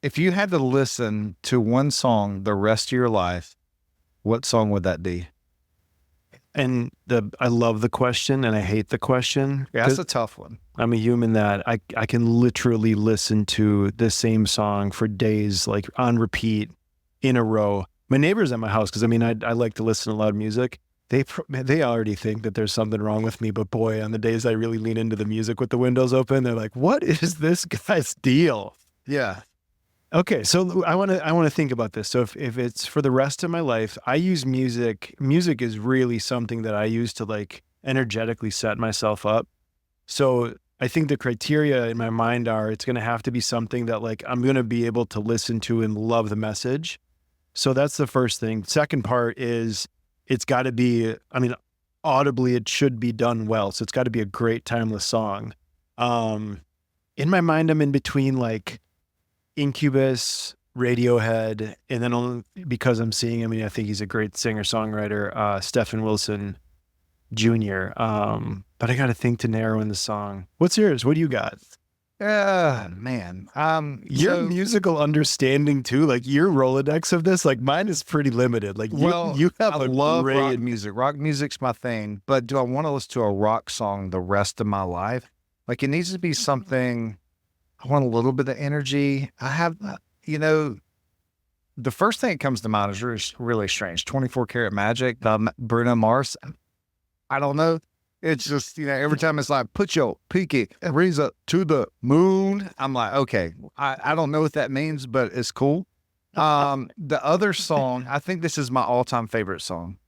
If you had to listen to one song the rest of your life, what song would that be? And I love the question and I hate the question. Yeah, that's a tough one. I'm a human that I can literally listen to the same song for days, like on repeat in a row. My neighbors at my house, because I mean, I like to listen to loud music. They already think that there's something wrong with me, but boy, on the days I really lean into the music with the windows open, they're like, "What is this guy's deal?" Yeah. Okay, so I want to think about this. So if it's for the rest of my life, I use music. Music is really something that I use to like energetically set myself up. So I think the criteria in my mind are it's going to have to be something that like I'm going to be able to listen to and love the message. So that's the first thing. Second part is it's got to be, I mean, audibly it should be done well. So it's got to be a great timeless song. In my mind, I'm in between like Incubus, Radiohead, and then only because I'm seeing him, and I think he's a great singer-songwriter, Stephen Wilson Jr. But I got to think to narrow in the song. What's yours? What do you got? Man. Your musical understanding too, like your Rolodex of this, like mine is pretty limited. Like you have I love rock music. Rock music's my thing, but do I want to listen to a rock song the rest of my life? Like it needs to be something. I want a little bit of energy. I have, the first thing that comes to mind is really, really strange. 24 Karat Magic by Bruno Mars. I don't know. It's just, every time it's like, put your pinky raise up to the moon. I'm like, okay, I don't know what that means, but it's cool. The other song, I think this is my all-time favorite song,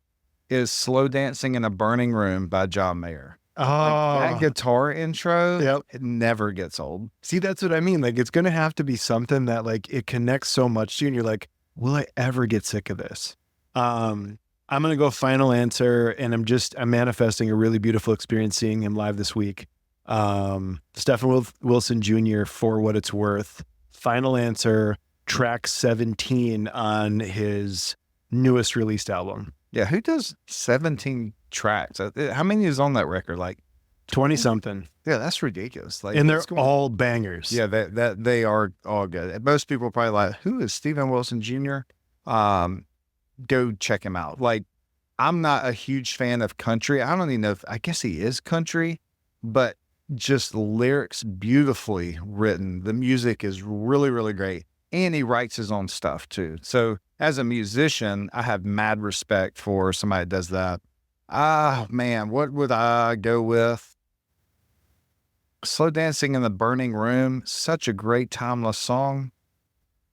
is Slow Dancing in a Burning Room by John Mayer. That guitar intro, it never gets old. See, that's what I mean. Like, it's going to have to be something that like it connects so much to you and you're like, will I ever get sick of this? I'm going to go final answer, and I'm manifesting a really beautiful experience seeing him live this week. Stephen Wilson Jr., For What It's Worth. Final answer, track 17 on his newest released album. Yeah, who does 17 tracks? How many is on that record? Like 20 something. Yeah, that's ridiculous. Like, and they're all bangers. Yeah, that they are all good. Most people are probably like, who is Stephen Wilson Jr.? Go check him out. Like, I'm not a huge fan of country. I don't even know I guess he is country, but just lyrics beautifully written. The music is really, really great. And he writes his own stuff too. So as a musician, I have mad respect for somebody that does that. Man, what would I go with? Slow Dancing in the Burning Room, such a great timeless song.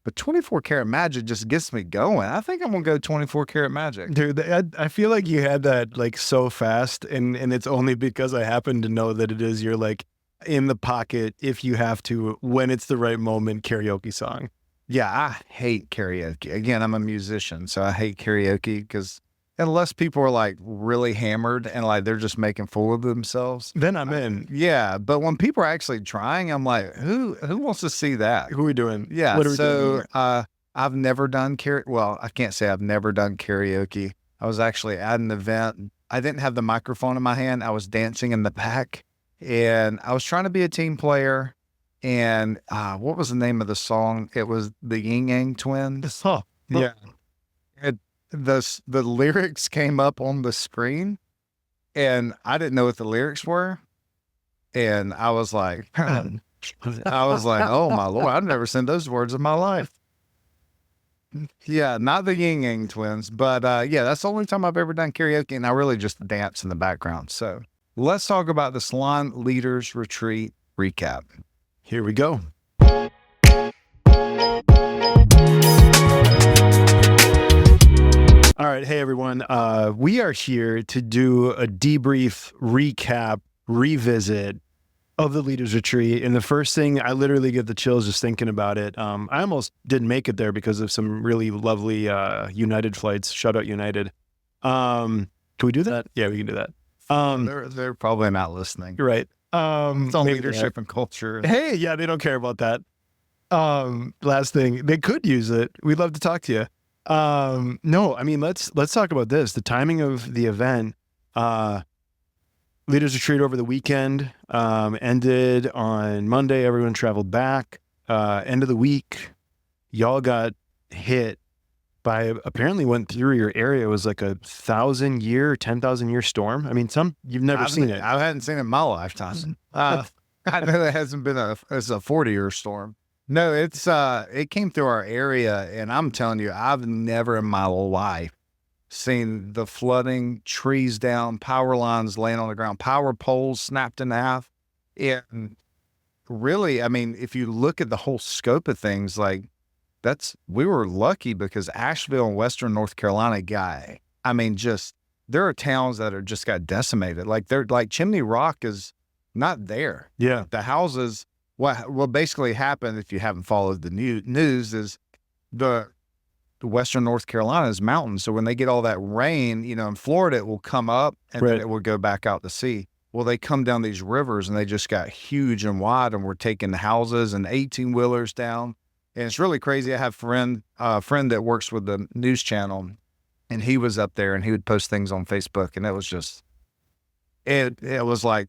But 24 Karat Magic just gets me going. I think I'm going to go 24 Karat Magic. Dude, I feel like you had that like so fast, and it's only because I happen to know that it is your like in the pocket, if you have to, when it's the right moment, karaoke song. Yeah, I hate karaoke. Again, I'm a musician, so I hate karaoke because unless people are like really hammered and like they're just making fool of themselves, then I'm in. Yeah, but when people are actually trying, I'm like, who wants to see that? Who are we doing? Yeah, what are we doing? I've never done karaoke. Well, I can't say I've never done karaoke. I was actually at an event. I didn't have the microphone in my hand. I was dancing in the back, and I was trying to be a team player. And what was the name of the song? It was the Yin Yang Twins. Oh, yeah. The lyrics came up on the screen, and I didn't know what the lyrics were. And I was like, oh my Lord, I've never seen those words in my life. Yeah, not the Yin Yang Twins, but yeah, that's the only time I've ever done karaoke, and I really just dance in the background. So let's talk about the Salon Leaders Retreat recap. Here we go. All right. Hey, everyone. We are here to do a debrief, recap, revisit of the Leaders Retreat. And the first thing, I literally get the chills just thinking about it. I almost didn't make it there because of some really lovely United flights. Shout out United. Can we do that? Yeah, we can do that. They're probably not listening. Right. It's on leadership and culture. Hey, yeah, they don't care about that. Last thing, they could use it. We'd love to talk to you. No, I mean, let's talk about this. The timing of the event, Leaders Retreat over the weekend, ended on Monday. Everyone traveled back, end of the week. y'all got hit by, apparently went through your area. It was like 1,000-year, 10,000-year storm. I mean, you've never seen it. I hadn't seen it in my lifetime. I know that hasn't been it's a 40-year storm. No, it came through our area, and I'm telling you, I've never in my life seen the flooding, trees down, power lines laying on the ground, power poles snapped in half. And really, I mean, if you look at the whole scope of things, like we were lucky because Asheville and Western North Carolina I mean, just there are towns that are just got decimated. Like they're like Chimney Rock is not there. Yeah. The houses, what basically happened, if you haven't followed the news, is the Western North Carolina's mountains. So when they get all that rain, in Florida, it will come up and then it will go back out to sea. Well, they come down these rivers and they just got huge and wide, and we're taking houses and 18-wheelers down. And it's really crazy. I have a friend that works with the news channel, and he was up there and he would post things on Facebook, and it was just, it was like,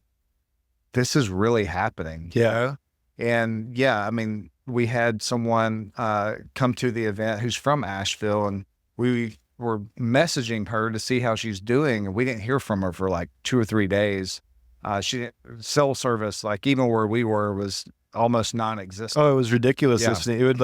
this is really happening. Yeah. And yeah, I mean, we had someone come to the event who's from Asheville, and we were messaging her to see how she's doing, and we didn't hear from her for like 2 or 3 days. She didn't, cell service, like even where we were, was almost non-existent. Oh, it was ridiculous. Yeah. It would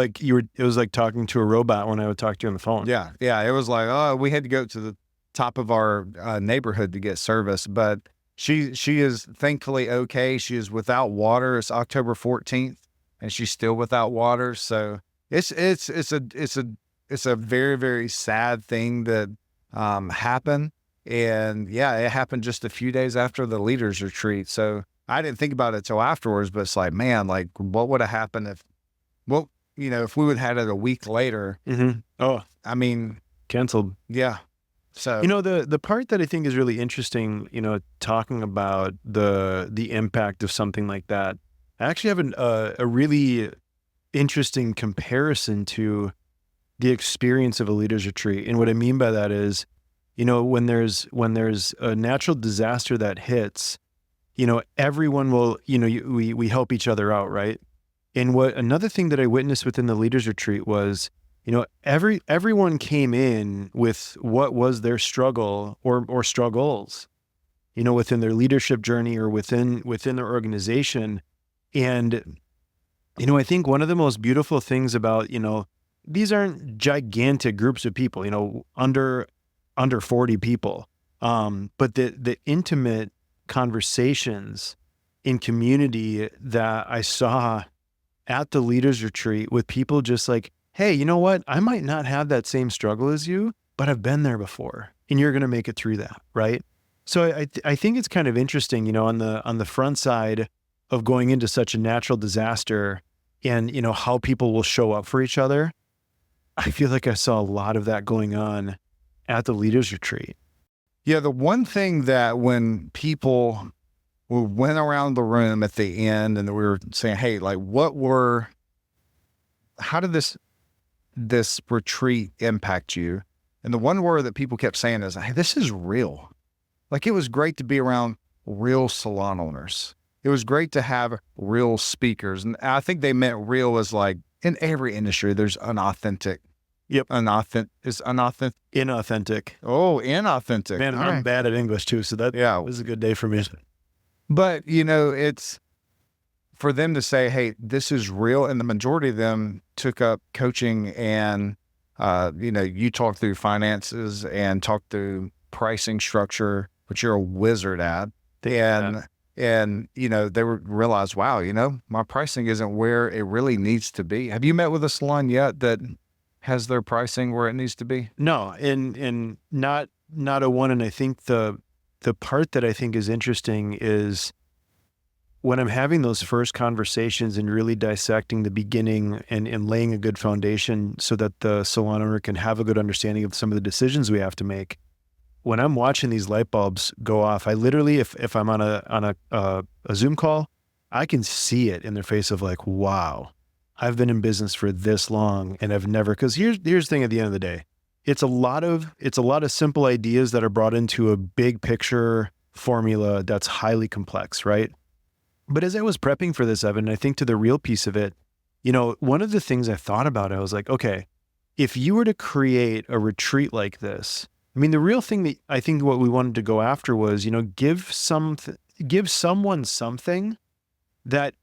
it was like talking to a robot when I would talk to you on the phone. Yeah. Yeah. It was like, oh, we had to go to the top of our neighborhood to get service, but she is thankfully okay. She is without water. It's October 14th and she's still without water. So it's a very, very sad thing that happened. And yeah, it happened just a few days after the leaders retreat. So I didn't think about it till afterwards, but it's like, man, like what would have happened if we would have had it a week later? Mm-hmm. Oh, I mean, canceled. Yeah. So, the part that I think is really interesting, talking about the impact of something like that, I actually have a really interesting comparison to the experience of a leaders retreat. And what I mean by that is, when there's a natural disaster that hits, everyone will, we help each other out, right? And another thing that I witnessed within the leaders retreat was, everyone came in with what was their struggle or struggles, within their leadership journey or within their organization. And, I think one of the most beautiful things about, these aren't gigantic groups of people, under 40 people. But the intimate conversations in community that I saw at the leaders retreat with people just like, hey, you know what? I might not have that same struggle as you, but I've been there before, and you're going to make it through that. Right. So I think it's kind of interesting, on the front side of going into such a natural disaster and, how people will show up for each other. I feel like I saw a lot of that going on at the leaders retreat. Yeah. The one thing that when people went around the room at the end and we were saying, hey, like how did this retreat impact you? And the one word that people kept saying is, hey, this is real. Like, it was great to be around real salon owners. It was great to have real speakers. And I think they meant real as like in every industry, there's unauthentic. Yep. Inauthentic. Oh, inauthentic. Man, I'm bad at English too. So that was a good day for me. But, it's for them to say, hey, this is real. And the majority of them took up coaching and, you talk through finances and talk through pricing structure, which you're a wizard at. And they realize, wow, my pricing isn't where it really needs to be. Have you met with a salon yet that has their pricing where it needs to be? No, and not a one. And I think the part that I think is interesting is when I'm having those first conversations and really dissecting the beginning and laying a good foundation so that the salon owner can have a good understanding of some of the decisions we have to make. When I'm watching these light bulbs go off, I literally, if I'm on a Zoom call, I can see it in their face of like, wow, I've been in business for this long and I've never, because here's the thing at the end of the day. It's a lot of simple ideas that are brought into a big picture formula that's highly complex, right? But as I was prepping for this, Evan, I think to the real piece of it, one of the things I thought about, I was like, okay, if you were to create a retreat like this, I mean, the real thing that I think what we wanted to go after was, give someone something that,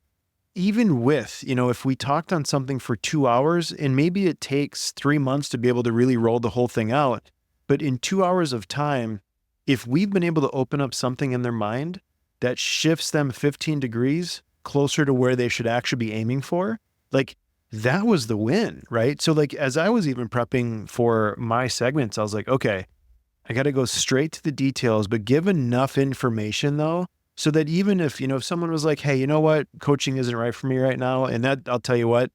even with, if we talked on something for 2 hours, and maybe it takes 3 months to be able to really roll the whole thing out, but in 2 hours of time, if we've been able to open up something in their mind that shifts them 15 degrees closer to where they should actually be aiming for, like, that was the win, right? So like, as I was even prepping for my segments, I was like, okay, I got to go straight to the details, but give enough information though, so that even if someone was like, hey, you know what, coaching isn't right for me right now. And that, I'll tell you what,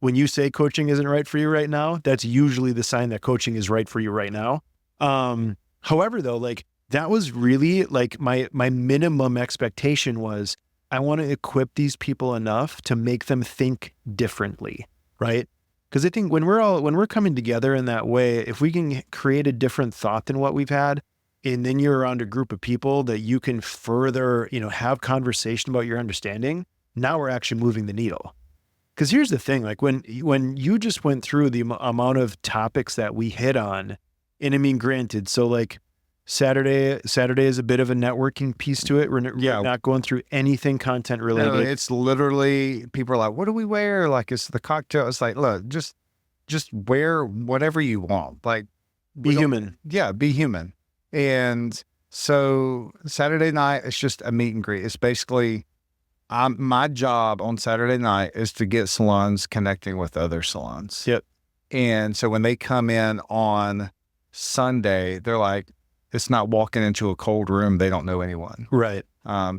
when you say coaching isn't right for you right now, that's usually the sign that coaching is right for you right now. However though, like, that was really like my minimum expectation was, I want to equip these people enough to make them think differently, right? Because I think when we're coming together in that way, if we can create a different thought than what we've had, and then you're around a group of people that you can further, have conversation about your understanding, now we're actually moving the needle. Because here's the thing, like when you just went through the amount of topics that we hit on, and I mean, granted, so like Saturday is a bit of a networking piece to it. We're not going through anything content related. No, it's literally, people are like, what do we wear? Like, it's the cocktail. It's like, look, just wear whatever you want. Like, be human. Yeah, be human. And so Saturday night, it's just a meet and greet. It's basically, my job on Saturday night is to get salons connecting with other salons. Yep. And so when they come in on Sunday, they're like, it's not walking into a cold room. They don't know anyone. Right.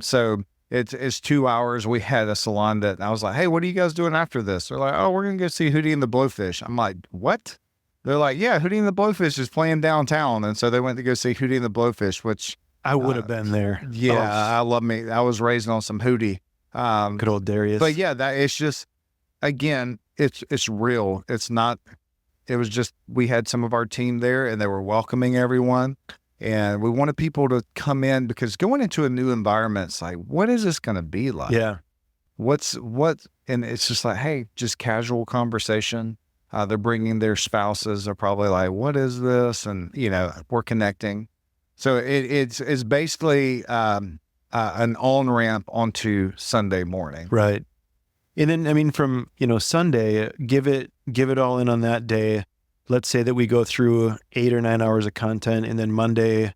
So it's 2 hours. We had a salon that I was like, hey, what are you guys doing after this? They're like, oh, we're going to go see Hootie and the Blowfish. I'm like, what? They're like, yeah, Hootie and the Blowfish is playing downtown. And so they went to go see Hootie and the Blowfish, which I would have been there. Yeah, I love me. I was raised on some Hootie. Good old Darius. But yeah, that it's just, again, it's real. It's not, it was just, we had some of our team there and they were welcoming everyone. And we wanted people to come in, because going into a new environment, it's like, what is this going to be like? Yeah. And it's just like, hey, just casual conversation. They're bringing their spouses. They're probably like, what is this? And, we're connecting. So it's basically an on-ramp onto Sunday morning. Right. And then, I mean, from, Sunday, give it all in on that day. Let's say that we go through 8 or 9 hours of content, and then Monday,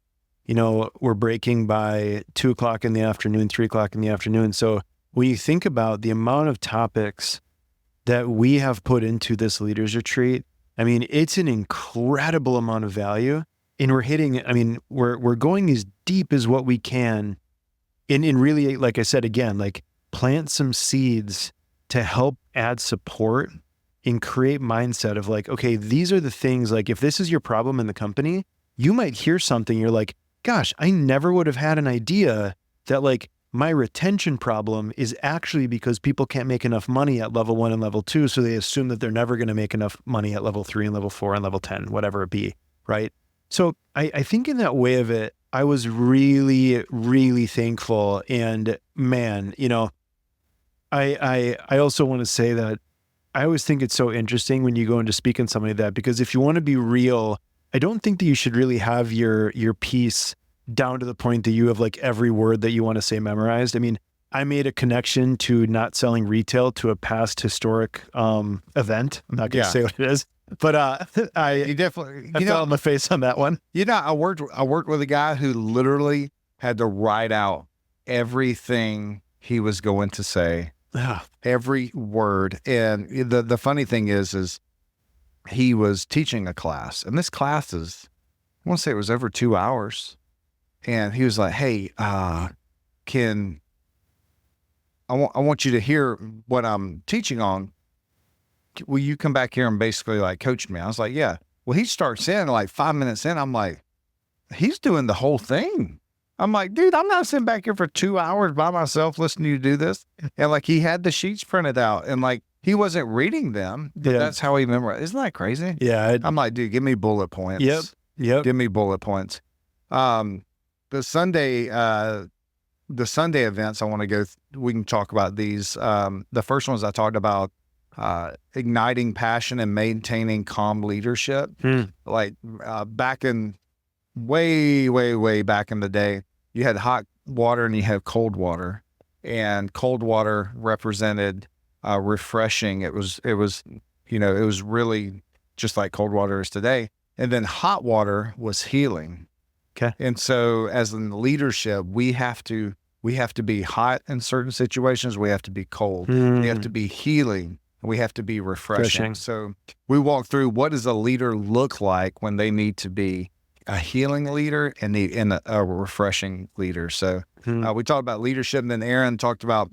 we're breaking by 2:00 in the afternoon, 3:00 in the afternoon. So when you think about the amount of topics that we have put into this leaders retreat, I mean, it's an incredible amount of value, and we're going as deep as what we can in really, like I said, again, like, plant some seeds to help add support and create mindset of like, okay, these are the things, like, if this is your problem in the company, you might hear something, you're like, gosh, I never would have had an idea that, like, my retention problem is actually because people can't make enough money at level 1 and level 2. So they assume that they're never going to make enough money at level 3 and level 4 and level 10, whatever it be. Right. So I think in that way of it, I was really, really thankful. And man, I also want to say that I always think it's so interesting when you go into speaking to somebody like that, because if you want to be real, I don't think that you should really have your piece down to the point that you have like every word that you want to say memorized. I mean, I made a connection to not selling retail to a past historic event. I'm not going to say what it is, but You definitely, I fell on my face on that one. I worked with a guy who literally had to write out everything he was going to say. Every word. And the funny thing is he was teaching a class, and this class is, I want to say it was over 2 hours. And he was like, hey, I want you to hear what I'm teaching on. Will you come back here and basically like coach me? I was like, yeah. Well, he starts in like 5 minutes in. I'm like, he's doing the whole thing. I'm like, dude, I'm not sitting back here for 2 hours by myself listening to you do this. And like, he had the sheets printed out, and like, he wasn't reading them. But that's how he memorized. Isn't that crazy? Yeah. I'm like, dude, give me bullet points. Yep. Give me bullet points. The Sunday events, I want to go, we can talk about these. The first ones I talked about igniting passion and maintaining calm leadership. Like back in way back in the day, you had hot water and you had cold water, and cold water represented refreshing. It was really just like cold water is today. And then hot water was healing. Okay. And so as in leadership, we have to be hot in certain situations. We have to be cold. We have to be healing. We have to be refreshing. So we walk through, what does a leader look like when they need to be a healing leader and a refreshing leader. So we talked about leadership, and then Erin talked about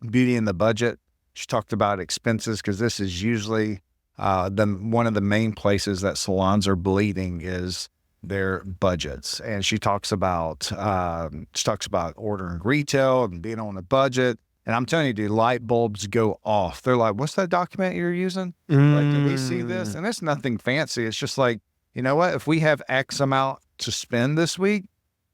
beauty in the budget. She talked about expenses, because this is usually one of the main places that salons are bleeding is their budgets. And she talks about ordering retail and being on a budget. And I'm telling you, dude, light bulbs go off. They're like, "What's that document you're using? Like, can we see this?" And it's nothing fancy. It's just like, you know what? If we have X amount to spend this week,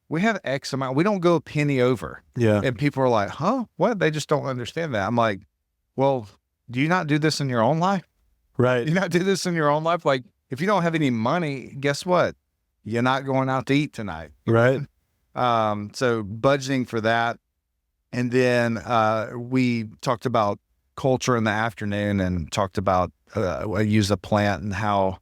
we have X amount. We don't go a penny over. Yeah. And people are like, "Huh? What?" They just don't understand that. I'm like, well, do you not do this in your own life? Right. Do you not do this in your own life? Like, if you don't have any money, guess what? You're not going out to eat tonight. Right. So budgeting for that. And then we talked about culture in the afternoon, and talked about use a plant and how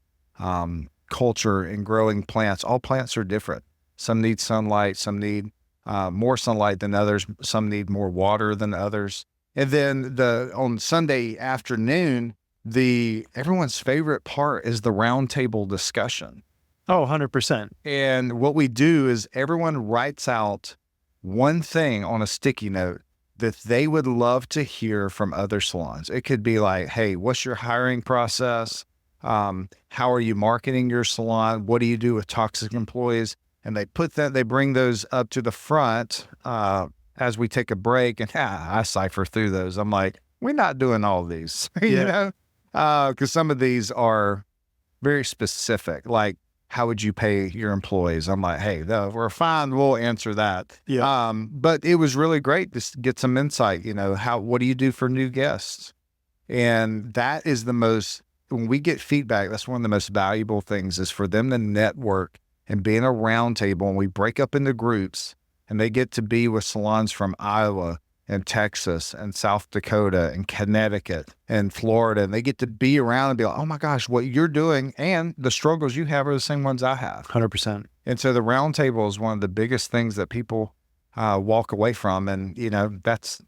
culture and growing plants. All plants are different. Some need sunlight. Some need more sunlight than others. Some need more water than others. And then on Sunday afternoon, everyone's favorite part is the roundtable discussion. Oh, 100%. And what we do is everyone writes out one thing on a sticky note that they would love to hear from other salons. It could be like, "Hey, what's your hiring process? How are you marketing your salon? What do you do with toxic employees?" And they bring those up to the front as we take a break, and I cipher through those. I'm like, we're not doing all these, because some of these are very specific, like, how would you pay your employees? I'm like, hey, we're fine. We'll answer that. Yeah. But it was really great to get some insight. What do you do for new guests? And that is when we get feedback, that's one of the most valuable things, is for them to network and be in a round table, and we break up into groups, and they get to be with salons from Iowa and Texas and South Dakota and Connecticut and Florida. And they get to be around and be like, "Oh my gosh, what you're doing and the struggles you have are the same ones I have." 100%. And so the round table is one of the biggest things that people walk away from. And, that's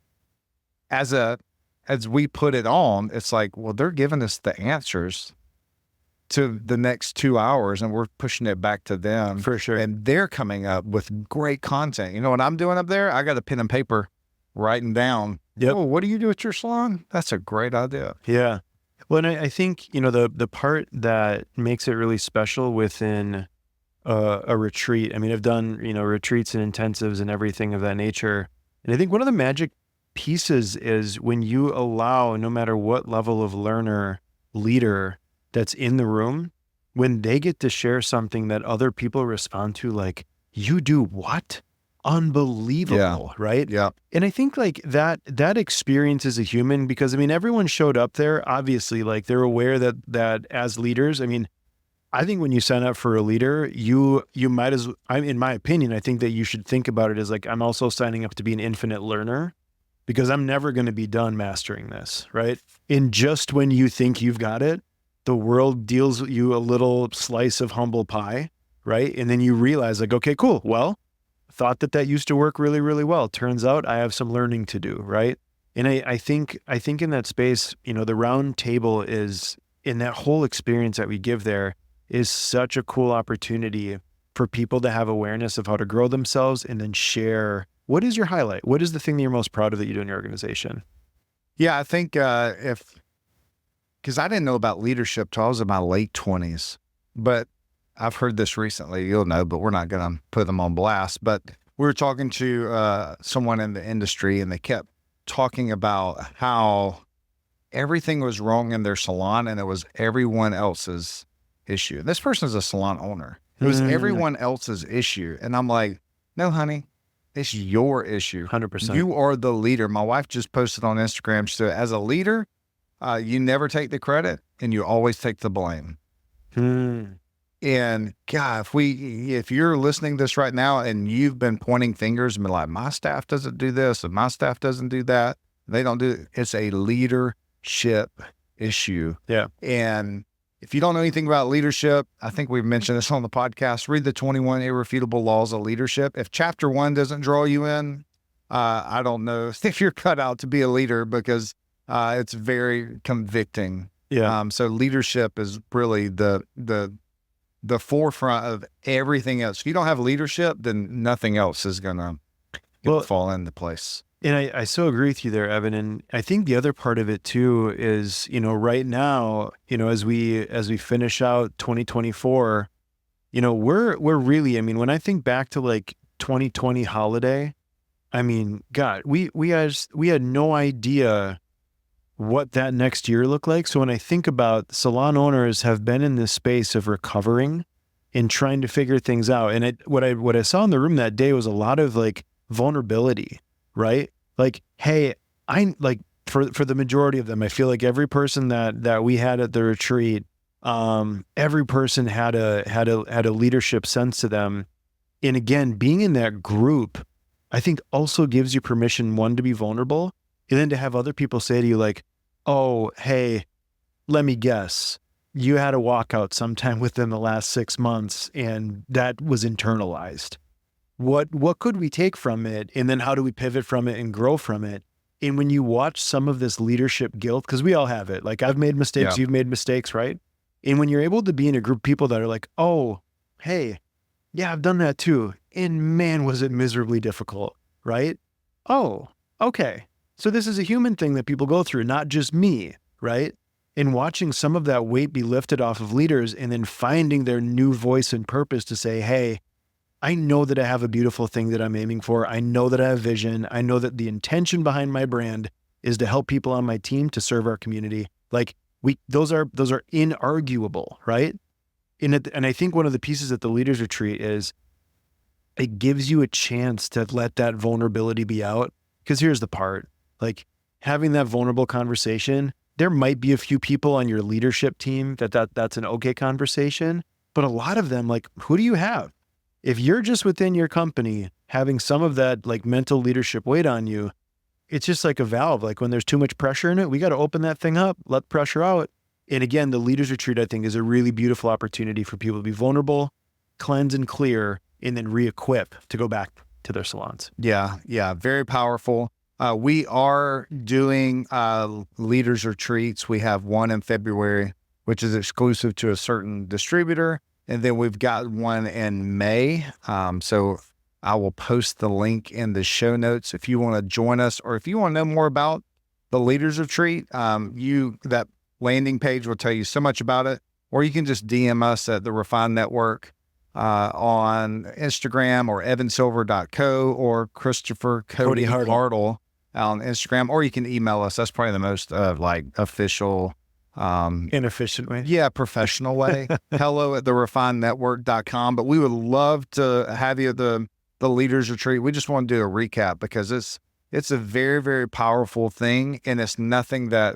as we put it on, it's like, well, they're giving us the answers to the next 2 hours, and we're pushing it back to them. For sure. And they're coming up with great content. You know what I'm doing up there? I got a pen and paper writing down, "Oh, what do you do at your salon?" That's a great idea. Yeah. Well, and I think, the part that makes it really special within a retreat, I mean, I've done, retreats and intensives and everything of that nature. And I think one of the magic pieces is when you allow, no matter what level of leader that's in the room, when they get to share something that other people respond to, like, "You do what? Unbelievable," right? Yeah. And I think like that experience as a human, because I mean, everyone showed up there, obviously, like they're aware that as leaders, I mean, I think when you sign up for a leader, you might in my opinion, I think that you should think about it as like, I'm also signing up to be an infinite learner, because I'm never going to be done mastering this, right? And just when you think you've got it, the world deals you a little slice of humble pie, right? And then you realize like, okay, cool. Well, thought that used to work really, really well. Turns out I have some learning to do, right? And I think in that space, the round table is, in that whole experience that we give there, is such a cool opportunity for people to have awareness of how to grow themselves, and then share, what is your highlight? What is the thing that you're most proud of that you do in your organization? Yeah, I think because I didn't know about leadership till I was in my late 20s, but I've heard this recently, you'll know, but we're not going to put them on blast. But we were talking to someone in the industry, and they kept talking about how everything was wrong in their salon, and it was everyone else's issue. This person's a salon owner. It was everyone else's issue. And I'm like, no, honey, it's your issue. 100%. You are the leader. My wife just posted on Instagram, she said, as a leader, You never take the credit and you always take the blame. And God, if you're listening to this right now and you've been pointing fingers and been like, my staff doesn't do this and my staff doesn't do that, they don't do it. It's a leadership issue. Yeah. And if you don't know anything about leadership, I think we've mentioned this on the podcast, read the 21 Irrefutable Laws of Leadership. If chapter 1 doesn't draw you in, I don't know if you're cut out to be a leader, because it's very convicting. Yeah. So leadership is really the forefront of everything else. If you don't have leadership, then nothing else is going to fall into place. And I so agree with you there, Evan. And I think the other part of it too is, right now, as we finish out 2024, we're really, when I think back to like 2020 holiday, God, we had no idea what that next year looked like. So when I think about salon owners have been in this space of recovering and trying to figure things out. And what I saw in the room that day was a lot of like vulnerability, right? Like, hey, for the majority of them, I feel like every person that we had at the retreat, every person had a leadership sense to them. And again, being in that group, I think also gives you permission, one, to be vulnerable, and then to have other people say to you like, oh, hey, let me guess, you had a walkout sometime within the last 6 months and that was internalized. What could we take from it? And then how do we pivot from it and grow from it? And when you watch some of this leadership guilt, because we all have it, like I've made mistakes, You've made mistakes, right? And when you're able to be in a group of people that are like, oh, hey, yeah, I've done that too. And man, was it miserably difficult, right? Oh, okay. So this is a human thing that people go through, not just me, right? And watching some of that weight be lifted off of leaders and then finding their new voice and purpose to say, hey, I know that I have a beautiful thing that I'm aiming for. I know that I have vision. I know that the intention behind my brand is to help people on my team to serve our community. Like those are inarguable, right? And I think one of the pieces at the Leaders Retreat is it gives you a chance to let that vulnerability be out. Because here's the part, like having that vulnerable conversation, there might be a few people on your leadership team that's an okay conversation, but a lot of them, like, who do you have? If you're just within your company having some of that like mental leadership weight on you, it's just like a valve. Like when there's too much pressure in it, we got to open that thing up, let pressure out. And again, the Leaders Retreat, I think, is a really beautiful opportunity for people to be vulnerable, cleanse and clear, and then re-equip to go back to their salons. Yeah. Very powerful. We are doing Leaders Retreats. We have one in February, which is exclusive to a certain distributor. And then we've got one in May. So I will post the link in the show notes if you want to join us, or if you want to know more about the Leaders Retreat. That landing page will tell you so much about it, or you can just DM us at the Refine Network on Instagram, or evansilver.co, or Christopher Cody Hartle on Instagram, or you can email us. That's probably the most official, inefficient way. Yeah, professional way. Hello at therefinednetwork.com. But we would love to have you at the Leaders Retreat. We just want to do a recap because it's a very, very powerful thing, and it's nothing that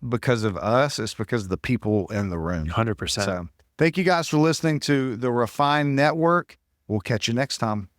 because of us, it's because of the people in the room. 100%. So thank you guys for listening to the Refine Network. We'll catch you next time.